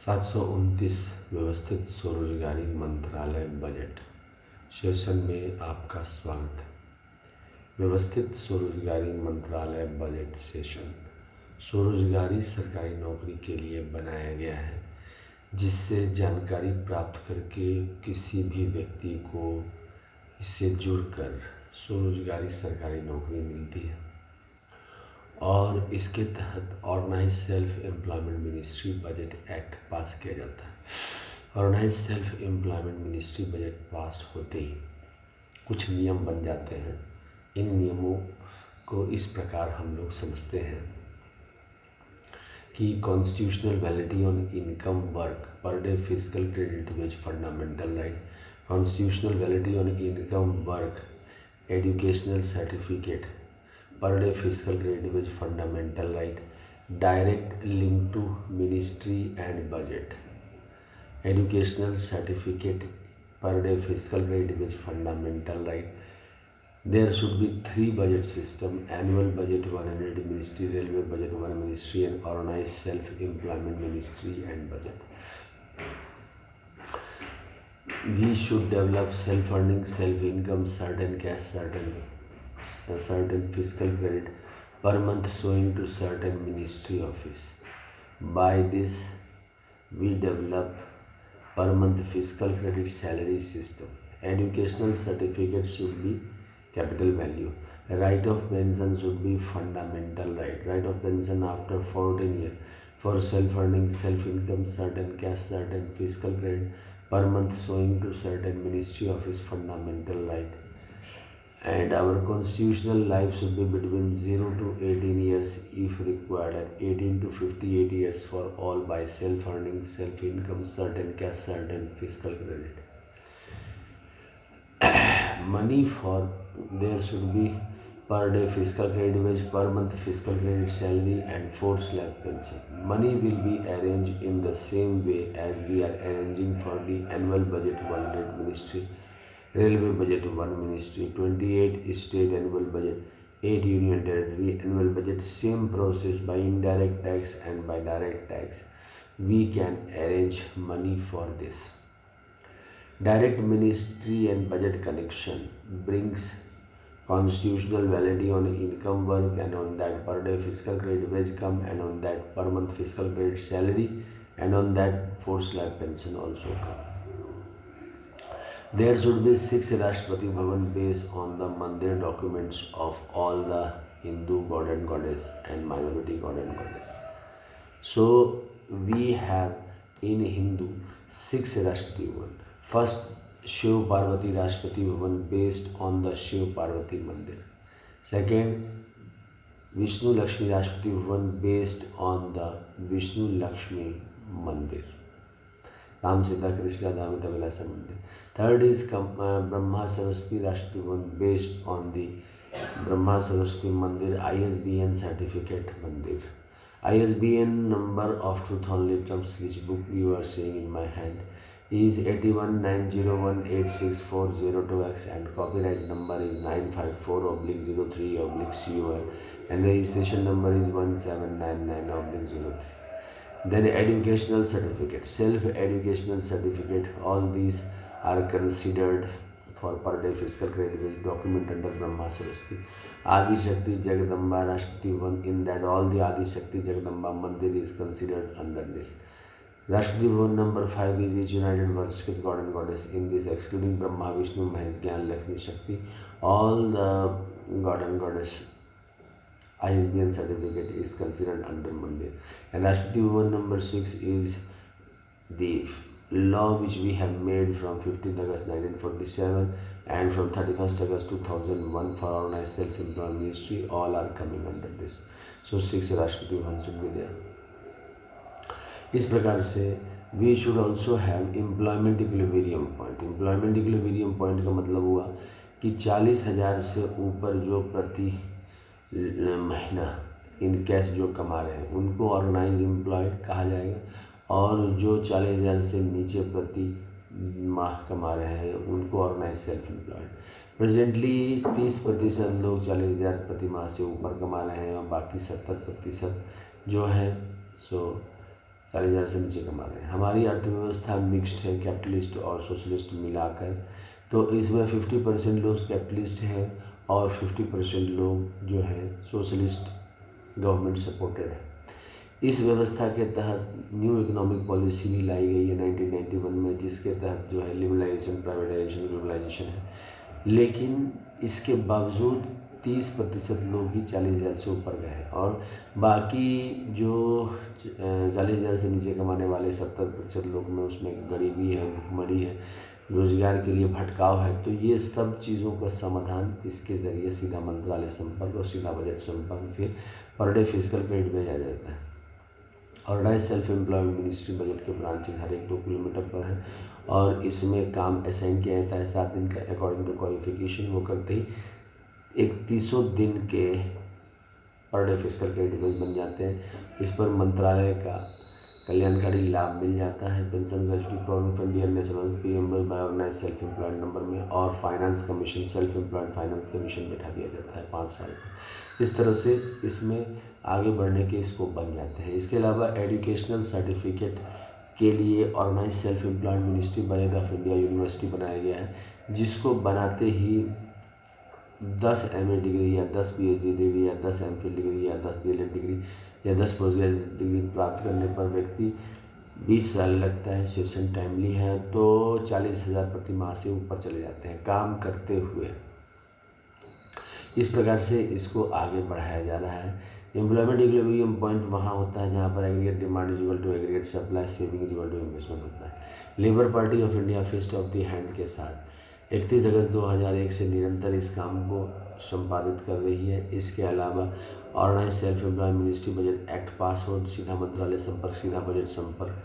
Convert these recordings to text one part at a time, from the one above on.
729 व्यवस्थित स्वरोजगारी मंत्रालय बजट सेशन में आपका स्वागत। व्यवस्थित स्वरोजगारी मंत्रालय बजट सेशन स्वरोजगारी सरकारी नौकरी के लिए बनाया गया है, जिससे जानकारी प्राप्त करके किसी भी व्यक्ति को इससे जुड़कर स्वरोजगारी सरकारी नौकरी मिलती है और इसके तहत organise self employment ministry budget act pass किया जाता है। Organise self employment ministry budget pass होते ही कुछ नियम बन जाते हैं। इन नियमों को इस प्रकार हम लोग समझते हैं कि constitutional validity on income work per day physical credit wage fundamental right, constitutional validity on income work educational certificate per day fiscal credit which fundamental right, direct link to ministry and budget, educational certificate per day fiscal credit which fundamental right. There should be 3 budget system: annual budget 100 ministry, railway budget 1 ministry, and organized self employment ministry and budget. We should develop self earning, self income, certain cash, certain fiscal credit per month showing to certain ministry office. By this we develop per month fiscal credit salary system. Educational certificate should be capital value. Right of pension should be fundamental right. Right of pension after 14 years for self earning, self income, certain cash, certain fiscal credit per month showing to certain ministry office, fundamental right. And our constitutional life should be between 0 to 18 years if required, and 18 to 58 years for all by self earning, self income, certain cash, certain fiscal credit. Money for there should be per day fiscal credit wage, per month fiscal credit salary, and 4 slab pension. Money will be arranged in the same way as we are arranging for the annual budget 100 ministry, railway budget 1 ministry, 28 state annual budget, 8 union territory annual budget. Same process by indirect tax and by direct tax. We can arrange money for this. Direct ministry and budget connection brings constitutional validity on income work, and on that per day fiscal credit wage come, and on that per month fiscal credit salary, and on that 4 slab pension also come. There should be 6 Rashtrapati Bhavan based on the mandir documents of all the Hindu god and goddess and minority god and goddess. So we have in Hindu 6 Rashtrapati Bhavan. First, Shiv Parvati Rashtrapati Bhavan based on the Shiv Parvati Mandir. Second, Vishnu Lakshmi Rashtrapati Bhavan based on the Vishnu Lakshmi Mandir. Ram Sita Krishna Damita Vilasa Mandir. Third is Brahma Saraswati Rashtrapati Bhavan based on the Brahma Saraswati Mandir ISBN certificate Mandir. ISBN number of truth only trumps, which book you are seeing in my hand, is 8190186402X, and copyright number is 954/03/CUL, and registration number is 1799/03. Then educational certificate, self-educational certificate, all these are considered for per day fiscal credit based document under Brahma Saraswati. Adi Shakti Jagadamba Rashtrapati Bhavan, in that all the Adi Shakti Jagadamba Mandir is considered under this. Rashtrapati Bhavan number 5 is each united Sanskrit god and goddess. In this, excluding Brahma, Vishnu, Mahesh, Gyan, Lakshmi, Shakti, all the god and goddess ISBN certificate is considered under Mandir. And Rashtrapati Bhavan number 6 is the law which we have made from 15th August 1947 and from 31st August 2001 for organized self-employment ministry. All are coming under this. So 6 Rashtrapati Bhavan should be there. इस प्रकार से we should also have employment equilibrium point. Employment equilibrium point का मतलब हुआ कि 40,000 से ऊपर जो प्रति महीना इन कैश जो कमा रहे हैं उनको ऑर्गेनाइज एम्प्लॉयड कहा जाएगा, और जो 40,000 से नीचे प्रति माह कमा रहे हैं उनको ऑर्गेनाइज सेल्फ एम्प्लॉयड। प्रेजेंटली 30% लोग 40,000 प्रति माह से ऊपर कमा रहे हैं और बाकी 70% जो है सो 40,000 से नीचे कमा रहे हैं। हमारी अर्थव्यवस्था मिक्स्ड है, कैपिटलिस्ट और सोशलिस्ट मिलाकर। तो इसमें 50% लोग कैपिटलिस्ट हैं और 50% लोग जो है सोशलिस्ट गवर्नमेंट सपोर्टेड है। इस व्यवस्था के तहत न्यू इकोनॉमिक पॉलिसी भी लाई गई है 1991 में, जिसके तहत जो है लिबरलाइजेशन, प्राइवेटाइजेशन, ग्लोबलाइजेशन है। लेकिन इसके बावजूद 30% लोग ही 40,000 से ऊपर गए हैं और बाकी जो 40,000 से नीचे कमाने वाले 70% लोग में उसमें गरीबी है, भुखमरी है, रोजगार के लिए भटकाव है। तो ये सब चीज़ों का समाधान इसके ज़रिए सीधा मंत्रालय संपर्क और सीधा बजट संपर्क से पर डे फिजिकल क्रेडिट भेजा जाता है। Organise self employment ministry budget के ब्रांचेज हर एक 2 किलोमीटर पर है और इसमें काम असाइन किया जाता है 7 दिन का अकॉर्डिंग टू क्वालिफिकेशन। वो करते ही 3100 दिन के पर डे फिजिकल क्रेडिट बन जाते हैं। इस पर मंत्रालय का कल्याणकारी लाभ मिल जाता है। Pension, gratuity, provident fund, year national PM by organise self employed number में, और finance commission, self employed finance commission बैठा दिया जाता है 5 साल का। इस तरह से इसमें आगे बढ़ने के स्कोप बन जाते हैं। इसके अलावा एजुकेशनल सर्टिफिकेट के लिए organise self employed ministry budget of India university बनाया गया है, जिसको बनाते ही 10 MA डिग्री या 10 PhD डिग्री या 10 MPhil डिग्री या 10 DLED डिग्री या 10 पोस्ट ग्रेजुएट डिग्री प्राप्त करने पर व्यक्ति 20 साल लगता है। सेशन टाइमली है तो 40,000 प्रति माह से ऊपर चले जाते हैं काम करते हुए। इस प्रकार से इसको आगे बढ़ाया जा रहा है। एम्प्लॉयमेंट इक्विलिब्रियम पॉइंट वहाँ होता है जहाँ पर aggregate demand is equal to aggregate supply, saving is equal to investment होता है। Labour party of India fist of the hand के साथ 31 अगस्त 2001 से निरंतर इस काम को संपादित कर रही है। इसके अलावा organise self employment ministry budget act pass हो, सीधा मंत्रालय संपर्क, सीधा बजट संपर्क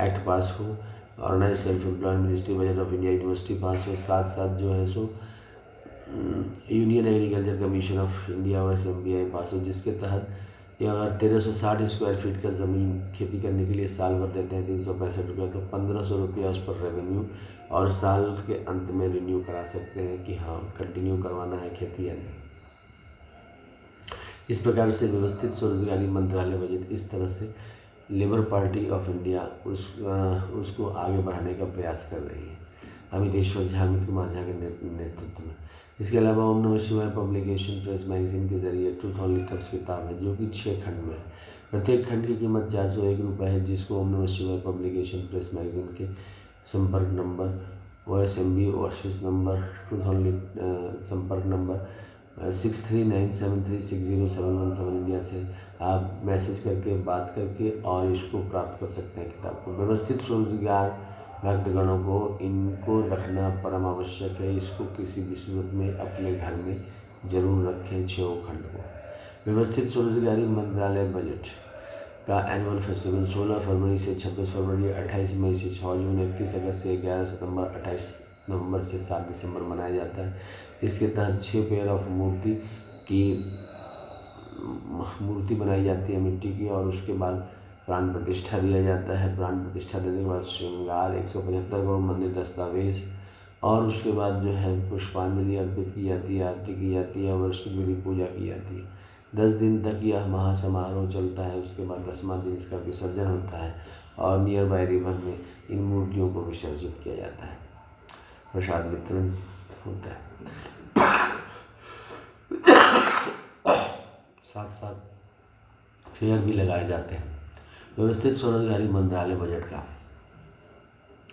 एक्ट पास हो, organize self employment ministry budget of India university pass हो, साथ साथ जो है सो union agriculture commission of India और SMBI पास हो, जिसके तहत ये अगर 1360 स्क्वायर फीट का ज़मीन खेती करने के लिए साल भर देते हैं 365 रुपये, तो 1500 रुपया उस पर रेवेन्यू और साल के अंत में रिन्यू करा सकते हैं कि हाँ कंटिन्यू करवाना है खेती या नहीं। इस प्रकार से व्यवस्थित स्वरोजगारी मंत्रालय बजट इस तरह से लेबर पार्टी ऑफ इंडिया उसको आगे बढ़ाने का प्रयास कर रही है अमितेश्वर झा, अमित कुमार झा के नेतृत्व में। इसके अलावा ओम नमः शिवाय पब्लिकेशन प्रेस मैगजीन के जरिए ट्रूथ ओनली ट्रक्स किताब है, जो कि 6 खंड में है। प्रत्येक खंड की कीमत 401 रुपये है, जिसको ओम नमः शिवाय पब्लिकेशन प्रेस मैगजीन के संपर्क number, OSMB office number, truth only संपर्क नंबर 6397360717 इंडिया से आप मैसेज करके बात करके और इसको प्राप्त कर सकते हैं किताब को। व्यवस्थित स्वरोजगार भक्तगणों को इनको रखना परम आवश्यक है। इसको किसी भी सूरत में अपने घर में जरूर रखें 6 खंड को। व्यवस्थित स्वरोजगारी मंत्रालय बजट का एनुअल फेस्टिवल 16 फरवरी से 26 फरवरी, 28 मई से 6 जून, 31 अगस्त से 11 सितंबर, 28 नवंबर से 7 दिसंबर मनाया जाता है। इसके तहत 6 पेयर ऑफ मूर्ति बनाई जाती है मिट्टी की, और उसके बाद प्राण प्रतिष्ठा दिया जाता है। प्राण प्रतिष्ठा देने के बाद श्रृंगार, 175 करोड़ मंदिर दस्तावेज, और उसके बाद जो है पुष्पांजलि अर्पित की जाती है, आरती की जाती है, वर्ष की विधि पूजा की जाती है। 10 दिन तक यह महासमारोह चलता है। उसके बाद 10वां दिन इसका विसर्जन होता है और नियर बाय रिवर में इन मूर्तियों को विसर्जित किया जाता है। प्रसाद वितरण होता है। साथ साथ फेयर भी लगाए जाते हैं। व्यवस्थित स्वरोजगारी मंत्रालय बजट का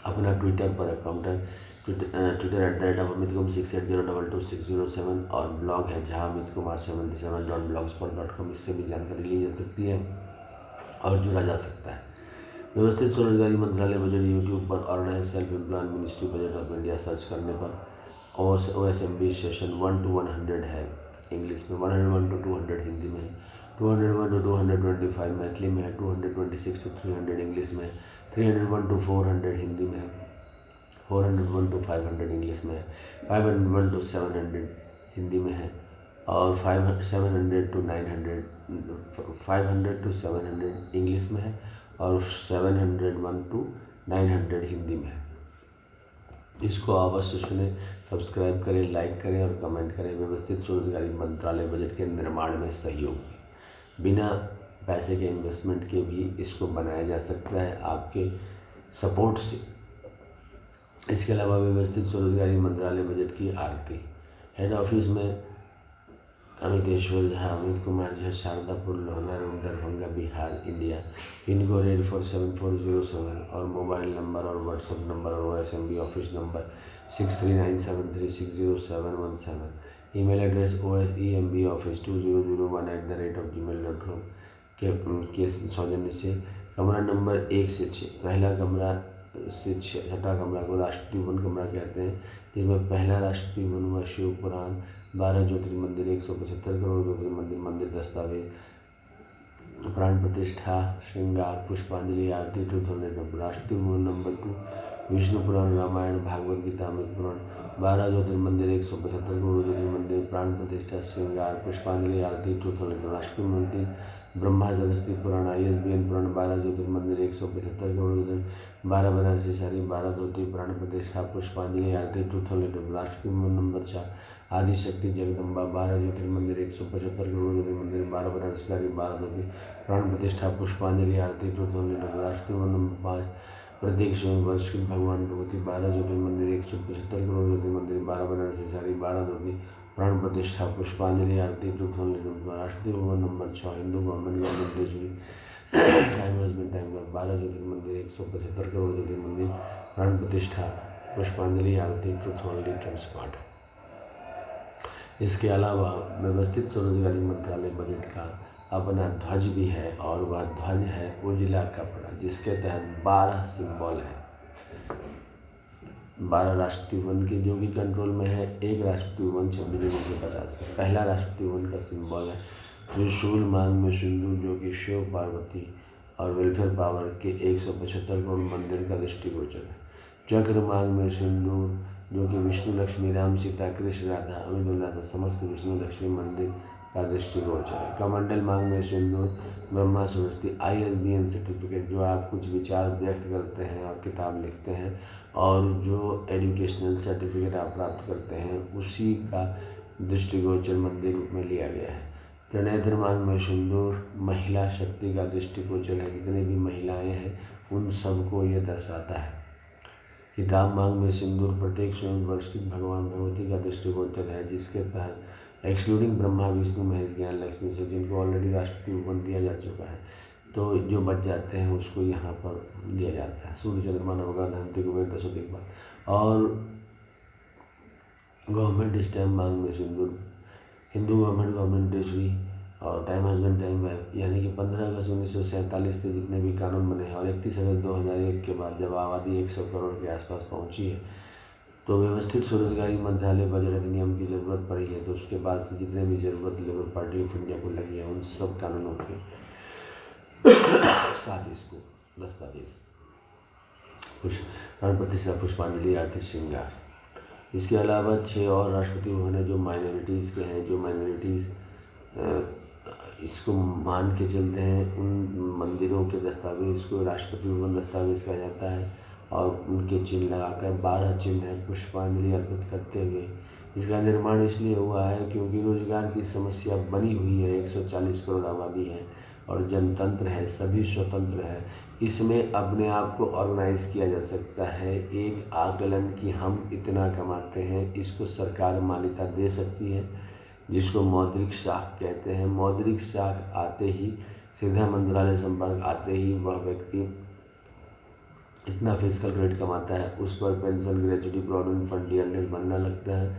अपना ट्विटर पर अकाउंट है, ट्विटर @amitkum68022607, और ब्लॉग है जहाँ amitkumar77.blogspot.com। इससे भी जानकारी ली जा सकती है और जुड़ा जा सकता है। व्यवस्थित स्वरोजगारी मंत्रालय बजट यूट्यूब पर organise self employment ministry budget of India search करने पर OSMB सेशन 1 to 100 है इंग्लिश में, 101 to 200 हिंदी में है, 201 to 225 मैथिली में है, 226 to 300 इंग्लिश में है, 301 to 400 हिंदी में है, 401 to 500 इंग्लिश में है, 501 to 700 हिंदी में है, और 700 to 900 500 to 700 इंग्लिश में है, और 701 to 900 हिंदी में है। इसको अवश्य सुने, सब्सक्राइब करें, लाइक करें और कमेंट करें। व्यवस्थित स्वरोजगारी मंत्रालय बजट के निर्माण में सहयोग बिना पैसे के इन्वेस्टमेंट के भी इसको बनाया जा सकता है आपके सपोर्ट से। इसके अलावा व्यवस्थित स्वरोजगारी मंत्रालय बजट की आरती। हेड ऑफिस में Amiteshwar Jha, Amit Kumar Jha, Shardapur, Lohna road, Darbhanga, Bihar, India. Pin code 847407 और मोबाइल नंबर और व्हाट्सएप नंबर और OSMB office number 6397360717। Email address osembaoffice2001@gmail.com के सौजन्य से। कमरा नंबर 1 से 6, पहला कमरा से छठा कमरा को राष्ट्रीय वन कमरा कहते हैं, जिसमें पहला राष्ट्रीय वन हुआ शिव पुराण, 12 ज्योतिर्मंदिर, 175 करोड़ ज्योतिर्मंदिर, मंदिर दस्तावेज, प्राण प्रतिष्ठा, श्रृंगार, पुष्पांजलि, आरती, ट्रूथ और नेटवर्क। राष्ट्रीय वन नंबर 2 विष्णु पुराण, रामायण, भागवत गीता, अमृत पुराण, 12 ज्योतिर्मंदिर, 175 करोड़ ज्योतिर्मंदिर, प्राण प्रतिष्ठा, श्रृंगार, पुष्पांजलि, आरती, ट्रूथ और नेटवर्क। राष्ट्रीय वन 3 ब्रह्मा सरस्वती पुराण, ISBN पुराण, 12 ज्योतिर्मंदिर, 175 करोड़ ज्योतिर्मंदिर, 12 बनारसी सारी, 12 धोती, प्राण प्रतिष्ठा, पुष्पांजलि, आरती, ट्रूथ और नेटवर्क। राष्ट्रीय वन नंबर 4 आदिशक्ति जगदम्बा, 12 ज्योतिर्मंदिर, 175 करोड़ ज्योतिर्मंदिर, 12 बनारसी सारी, 12 धोती, प्राण प्रतिष्ठा, पुष्पांजलि, आरती, ट्रूथ और नेटवर्क। राष्ट्रीय वन नंबर 5 प्रत्येक स्वयं वर्ष भगवान भगवती, 12 ज्योतिर्मंदिर, 175 करोड़ ज्योतिर्मंदिर, 12 बनारसी सारी, 12 धोती, प्राण प्रतिष्ठा, पुष्पांजलि, आरती, ट्रूथ और नेटवर्क। राष्ट्रीय वन नंबर 6 हिंदू गवर्नमेंट देशवी टाइम हस्बैंड टाइम का, 12 ज्योतिर्मंदिर, 175 करोड़ ज्योतिर्मंदिर, प्राण प्रतिष्ठा, पुष्पांजलि, आरती, ट्रूथ और नेटवर्क स्मार्ट। इसके अलावा व्यवस्थित स्वरोजगारी मंत्रालय बजट का अपना ध्वज भी है और वह ध्वज है उजला कपड़ा, जिसके तहत 12 सिंबल है। 12 राष्ट्रीय वन के जो भी कंट्रोल में है, एक राष्ट्रीय वन 26/1950 है। पहला राष्ट्रीय वन का सिंबल है त्रिशूल, मांग में सिंदूर, जो कि शिव पार्वती और वेलफेयर पावर के 175 करोड़ मंदिर का दृष्टिगोचर है। चक्र, मांग में सिंदूर, जो कि विष्णु, लक्ष्मी, राम, सीता, कृष्ण, राधा, अमित समस्त विष्णु लक्ष्मी मंदिर का दृष्टिगोचर है। कमंडल, मांग में सिंदूर, ब्रह्मा सरस्वती, ISBN सर्टिफिकेट, जो आप कुछ विचार व्यक्त करते हैं और किताब लिखते हैं और जो एजुकेशनल सर्टिफिकेट आप प्राप्त करते हैं, उसी का दृष्टिगोचर मंदिर रूप में लिया गया है। त्रिनेत्र, मांग में सिंदूर, महिला शक्ति का दृष्टिगोचर है, जितने भी महिलाएं हैं उन सबको ये दर्शाता है। किताब, मांग में सिंदूर, प्रत्येक स्वयं वर्ष की भगवान भगवती का दृष्टिगोचर है, जिसके तहत एक्सक्लूडिंग ब्रह्मा, विष्णु, महेश, ज्ञान, लक्ष्मी से, जिनको ऑलरेडी राष्ट्रीय वन दिया जा चुका है, तो जो बच जाते हैं उसको यहाँ पर दिया जाता है। सूर्य, चंद्रमा, नवग्रह, धमती, कुबेर, दशो दिक्पाल। और गवर्नमेंट स्टैम्प, मांग में सिंदूर, हिंदू गवर्नमेंट देशवी और टाइम हस्बैंड टाइम वाइफ, यानी कि 15 अगस्त 1947 से जितने भी कानून बने हैं और 31 अगस्त 2001 के बाद जब आबादी 100 करोड़ के आसपास पहुंची है, तो व्यवस्थित स्वरोजगारी मंत्रालय बजट अधिनियम की ज़रूरत पड़ी है। तो उसके बाद से जितने भी ज़रूरत लेबर पार्टी ऑफ इंडिया को लगी है, उन सब कानूनों के साथ इसको दस्तावेज प्राण प्रतिष्ठा, पुष्पांजलि, आरती, श्रृंगार। इसके अलावा 6 और राष्ट्रपति भवन है जो माइनॉरिटीज़ के हैं, जो माइनॉरिटीज़ इसको मान के चलते हैं, उन मंदिरों के दस्तावेज को राष्ट्रपति भवन दस्तावेज कहा जाता है और उनके चिन्ह लगाकर 12 चिन्ह है पुष्पांजलि अर्पित करते हुए। इसका निर्माण इसलिए हुआ है क्योंकि रोजगार की समस्या बनी हुई है, 140 करोड़ आबादी है और जनतंत्र है, सभी स्वतंत्र है। इसमें अपने आप को ऑर्गेनाइज किया जा सकता है। एक आकलन कि हम इतना कमाते हैं, इसको सरकार मान्यता दे सकती है, जिसको मौद्रिक शाख कहते हैं। मौद्रिक शाख आते ही, सीधा मंत्रालय संपर्क आते ही वह व्यक्ति इतना फिजिकल क्रेडिट कमाता है, उस पर pension, gratuity, provident fund, DLS बनना लगता है,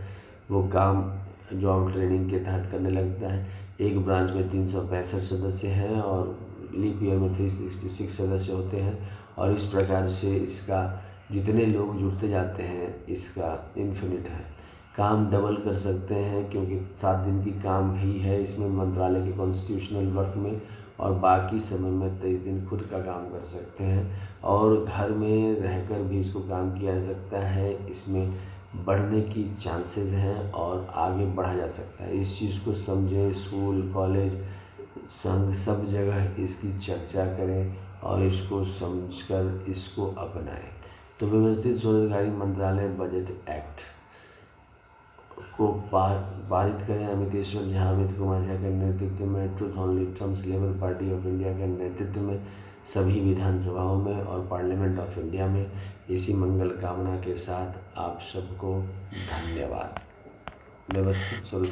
वो काम जॉब ट्रेनिंग के तहत करने लगता है। एक ब्रांच में 365 सदस्य हैं और लीप ईयर में 366 सदस्य होते हैं और इस प्रकार से इसका जितने लोग जुड़ते जाते हैं, इसका इन्फिनिट है। काम डबल कर सकते हैं क्योंकि 7 दिन की काम ही है इसमें मंत्रालय के कॉन्स्टिट्यूशनल वर्क में, और बाकी समय में 23 दिन खुद का काम कर सकते हैं और घर में रहकर भी इसको काम किया जा सकता है। इसमें बढ़ने की चांसेस हैं और आगे बढ़ा जा सकता है। इस चीज़ को समझें, स्कूल, कॉलेज, संघ, सब जगह इसकी चर्चा करें और इसको समझकर इसको अपनाएं। तो व्यवस्थित स्वरोजगारी मंत्रालय बजट एक्ट को पारित करें। अमितेश्वर झा, अमित कुमार झा के नेतृत्व में truth only Trump's labour party of India के नेतृत्व में सभी विधानसभाओं में और पार्लियामेंट ऑफ इंडिया में। इसी मंगल कामना के साथ आप सबको धन्यवाद। व्यवस्थित स्वरूप